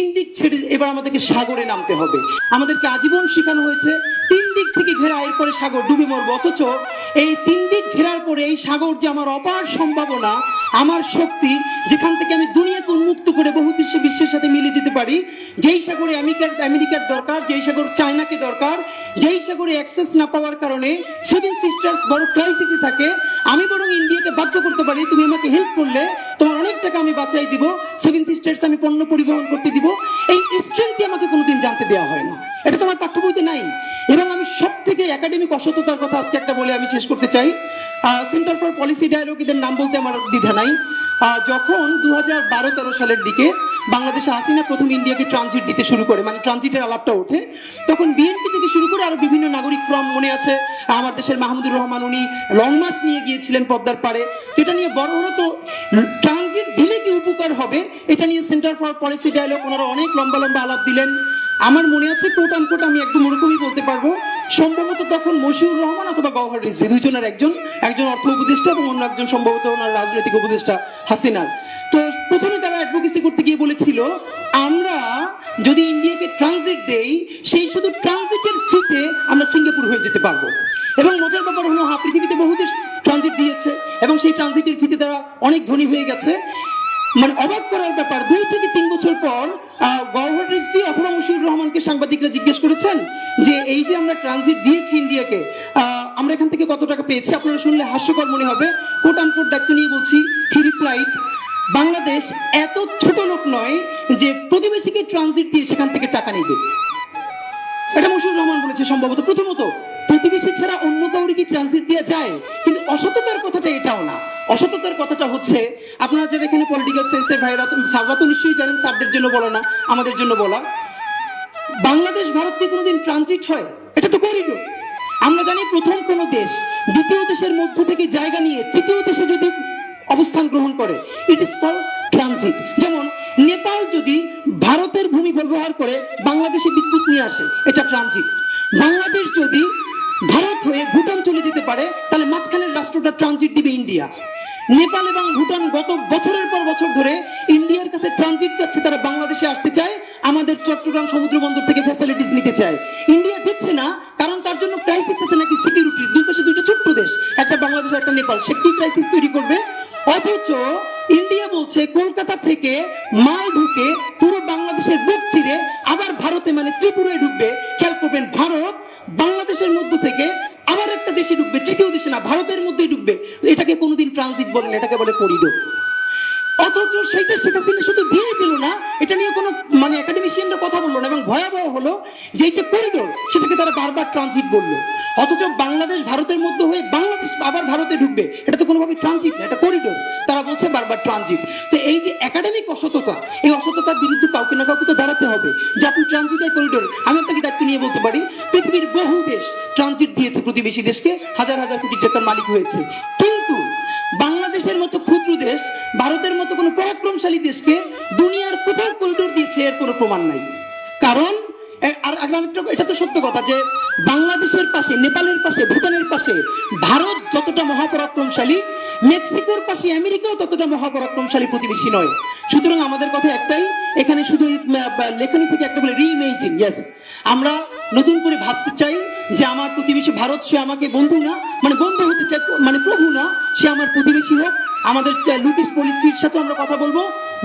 তিন দিক ছেড়ে এবার আমাদেরকে সাগরে নামতে হবে। আমাদেরকে আজীবন শেখানো হয়েছে তিন দিক থেকে ঘেরা, এরপরে সাগর ডুবে মরবো। অথচ এই তিন দিক ঘেরার পরে এই সাগর যে আমার অপার সম্ভাবনা, আমার শক্তি, যেখান থেকে আমি দুনিয়াকে উন্মুক্ত করে বহু বিশ্বের সাথে মিলে যেতে পারি, যেই সাগরে আমেরিকার দরকার, যেই সাগর চায়নাকে দরকার, যেই সাগরে অ্যাক্সেস না পাওয়ার কারণে সেভেন সিস্টার্স বড় ক্রাইসিসে থাকে, আমি বরং ইন্ডিয়াকে বাধ্য করতে পারি, তুমি আমাকে হেল্প করলে তোমার অনেক টাকা আমি বাঁচাই দিব, সেভেন সিস্টার্স আমি পণ্য পরিবহন করতে দিব। এই স্ট্রেংথই আমাকে কোনোদিন জানতে দেওয়া হয় না, এটা তোমার পাঠ্য বইতে নাই। এবং আমি সব থেকে একাডেমিক অসততার কথা আজকে একটা বলে আমি শেষ করতে চাই। সেন্টার ফর পলিসি ডায়ালগ, এদের নাম বলতে আমার দ্বিধা নাই। যখন 2012-13 সালের দিকে বাংলাদেশে হাসিনা প্রথম ইন্ডিয়াকে ট্রানজিট দিতে শুরু করে, মানে ট্রানজিটের আলাপটা ওঠে, তখন বিএনপি থেকে শুরু করে আরো বিভিন্ন নাগরিক ফ্রম, মনে আছে আমার দেশের মাহমুদুর রহমান, উনি লং মার্চ নিয়ে গিয়েছিলেন পদ্মার পাড়ে। তো এটা নিয়ে বড় হলো, তো ট্রানজিট দিলে কি উপকার হবে এটা নিয়ে সেন্টার ফর পলিসি ডায়ালগ ওনারা অনেক লম্বা লম্বা আলাপ দিলেন। আমার মনে আছে কোট আনকোট, আমি একদম ওরকমই বলতে পারবো, সম্ভবত তখন মশিউর রহমান অথবা গওহর রিজভী, দুইজনের একজন অর্থ উপদেষ্টা এবং অন্য একজন সম্ভবত ওনার রাজনৈতিক উপদেষ্টা হাসিনার। তো প্রথমে তারা অ্যাডভোকেসি করতে গিয়ে বলেছিল, আমরা যদি ইন্ডিয়াকে ট্রানজিট দেই, সেই শুধু ট্রানজিটের ফিতে আমরা সিঙ্গাপুর হয়ে যেতে পারবো। এবং মজার ব্যাপার হলো, পৃথিবীতে বহু দেশ ট্রানজিট দিয়েছে এবং সেই ট্রানজিটের ফিতে তারা অনেক ধনী হয়ে গেছে। মানে অবাক করার ব্যাপার, 2 থেকে 3 বছর পর গওহর রিজভী অথবা মশিউর রহমানকে সাংবাদিকরা জিজ্ঞেস করেছেন যে এই যে আমরা ট্রানজিট দিয়েছি ইন্ডিয়াকে, আমরা এখান থেকে কত টাকা পেয়েছি? আপনারা শুনলে হাস্যকর মনে হবে, কোট আনকোট দায়িত্ব নিয়ে বলছি, হি রিপ্লাইড, বাংলাদেশ এত ছোট লোক নয় যে প্রতিবেশীকে ট্রানজিট দিয়ে সেখান থেকে টাকা নিবে। এটা মশিউর রহমান বলেছে সম্ভবত। প্রথমত, প্রতিবেশী ছাড়া অন্য কাউকে কি ট্রানজিট দেওয়া যায়? কিন্তু অসততার কথাটা এটাও না। অসততার কথাটা হচ্ছে, আপনারা যারা এখানে পলিটিক্যাল সায়েন্সের ভাইরা, সাররা তো নিশ্চয়ই জানেন, সারদের জন্য বলা না, আমাদের জন্য বলা, বাংলাদেশ ভারতকে কোনোদিন ট্রানজিট হয়? এটা তো করিডোর। আমরা জানি প্রথম কোনো দেশ দ্বিতীয় দেশের মধ্য থেকে জায়গা নিয়ে তৃতীয় দেশে যদি অবস্থান গ্রহণ করে, ইট ইজ কল্ড ট্রানজিট। যেমন নেপাল যদি ভারতের ভূমি ব্যবহার করে বাংলাদেশে বিদ্যুৎ নিয়ে আসে, এটা ট্রানজিট। বাংলাদেশ যদি ভারত হয়ে ভুটান চলে যেতে পারে, তাহলে মাঝখানের রাষ্ট্রটা ট্রানজিট দিবে ইন্ডিয়া। নেপাল এবং ভুটান গত বছরের পর বছর ধরে ইন্ডিয়ার কাছে ট্রানজিট চাচ্ছে, তারা বাংলাদেশে আসতে চায়, আমাদের চট্টগ্রাম সমুদ্র বন্দর থেকে ফ্যাসিলিটিস নিতে চায়। ইন্ডিয়া দিচ্ছে না, কারণ তার জন্য ক্রাইসিস আছে নাকি সিকিউরিটির। দুই পাশে দুইটা ছোট্ট দেশ, একটা বাংলাদেশ একটা নেপাল, সে কি ক্রাইসিস তৈরি করবে? অথচ ইন্ডিয়া বলছে কলকাতা থেকে মাল ঢুকে পুরো বাংলাদেশের বুক চিরে আবার ভারতে, মানে ত্রিপুরায় ঢুকবে। খেয়াল করবেন, ভারত বাংলাদেশের মধ্য থেকে আবার একটা দেশে ঢুকবে, তৃতীয় দেশে না, ভারতের মধ্যেই ঢুকবে। এটাকে কোনোদিন ট্রানজিট বলে না, এটাকে বলে করিডোর। অথচ সেইটা শেখ হাসিনা শুধু দিয়েই দিল না, এটা নিয়ে কোনো মানে একাডেমিশিয়ানরা কথা বললো না, এবং ভয়াবহ হলো যে এইটা করিডোর, সেটাকে তারা বারবার ট্রানজিট বললো। অথচ বাংলাদেশ ভারতের মধ্যে হয়ে বাংলাদেশ আবার ভারতে ঢুকবে, এটা তো কোনোভাবে ট্রানজিট না, এটা করিডোর। তারা বলছে বারবার ট্রানজিট। তো এই যে একাডেমিক অসততা, এই অসততার বিরুদ্ধে কাউকে না কাউকে তো দাঁড়াতে হবে, যে আপনি ট্রানজিট আর করিডোর। আমি আপনাকে দায়িত্ব নিয়ে বলতে পারি, পৃথিবীর বহু দেশ ট্রানজিট দিয়েছে প্রতিবেশী দেশকে, হাজার হাজার কোটি টাকার মালিক হয়েছে। কিন্তু বাংলাদেশের মতো ক্ষুদ্র দেশ, ভারতের মতো কোনো পরাক্রমশালী দেশকে দুনিয়ার কোথাও করিডোর দিয়েছে এর কোনো প্রমাণ নাই। কারণ এটা তো সত্য কথা যে বাংলাদেশের পাশে, নেপালের পাশে, ভুটানের পাশে ভারত যতটা মহাপরাক্রমশালী, মেক্সিকোর পাশে আমেরিকাও ততটা মহাপরাক্রমশালী প্রতিবেশী নয়। সুতরাং আমাদের কথা একটাই, এখানে শুধু লেখনী থেকে একটা বলে রিইমেজিন। ইয়েস, আমরা নতুন করে ভাবতে চাই যে আমার প্রতিবেশী ভারত, সে আমাকে বন্ধু না, মানে বন্ধু হতে চাই, মানে প্রভু না, সে আমার প্রতিবেশী হোক। আমাদের লুকিস পলিসির সাথে আমরা কথা বলবো।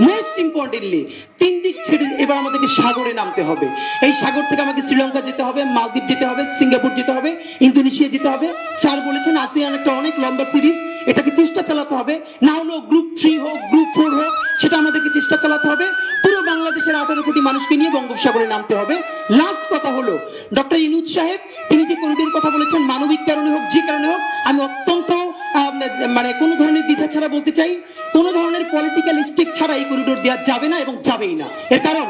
মোস্ট ইম্পর্টেন্টলি, তিন দিক ছেড়ে এবার আমাদেরকে সাগরে নামতে হবে। এই সাগর থেকে আমাকে শ্রীলঙ্কা যেতে হবে, মালদ্বীপ যেতে হবে, সিঙ্গাপুর যেতে হবে, ইন্দোনেশিয়া যেতে হবে। স্যার বলেছেন আসিয়ান একটা অনেক লম্বা সিরিজ, এটাকে চেষ্টা চালাতে হবে। না হলো গ্রুপ 3 হোক, গ্রুপ 4 হোক, সেটা আমাদেরকে চেষ্টা চালাতে হবে। পুরো বাংলাদেশের 18 কোটি মানুষকে নিয়ে বঙ্গোপসাগরে নামতে হবে। লাস্ট কথা হলো, ডক্টর ইউনূস সাহেব তিনি যে করিডোর কথা বলেছেন, মানবিক কারণে হোক, যে কারণে হোক, আমি অত্যন্ত মানে কোনো ধরনের দ্বিধা ছাড়া বলতে চাই, কোনো ধরনের পলিটিক্যাল স্টেক ছাড়া এই করিডোর দেওয়া যাবে না এবং যাবেই না। এর কারণ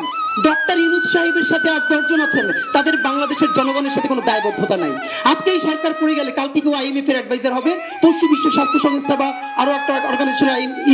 ডক্টর ইউনূস সাহেবের সাথে আর 10 জন আছেন, তাদের বাংলাদেশের জনগণের সাথে কোনো দায়বদ্ধতা নাই। আজকে এই সরকার পড়ে গেলে কালকে কেউ IMF এর অ্যাডভাইজার হবে, পরশু বিশ্ব স্বাস্থ্য সংস্থা বা আরো একটা অর্গানাইজেশন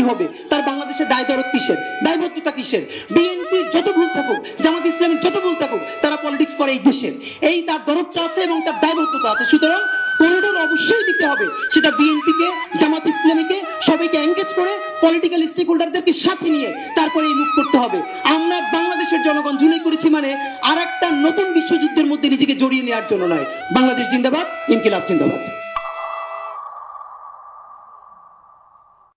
হবে, তার বাংলাদেশের দায়-দরদ কিসের, দায়বদ্ধতা কিসের? বিএনপির যত ভুল থাকুক, জামাত ইসলামের যত ভুল থাকুক, তারা পলিটিক্স করে এই দেশের, এই তার দরদটা আছে এবং তার দায়বদ্ধতা আছে। সুতরাং করিডোর অবশ্যই দিতে হবে, সেটা বিএনপিকে, জামাত ইসলামীকে, সবাইকে এনগেজ করে পলিটিক্যাল স্টেক হোল্ডারদেরকে সাথে নিয়ে তারপরে এই মুভ করতে হবে। আমরা বাংলাদেশের জনগণ জুলাই করেছি মানে আর একটা নতুন বিশ্বযুদ্ধের মধ্যে নিজেকে জড়িয়ে নেওয়ার জন্য নয়। বাংলাদেশ জিন্দাবাদ, ইনকিলাব জিন্দাবাদ।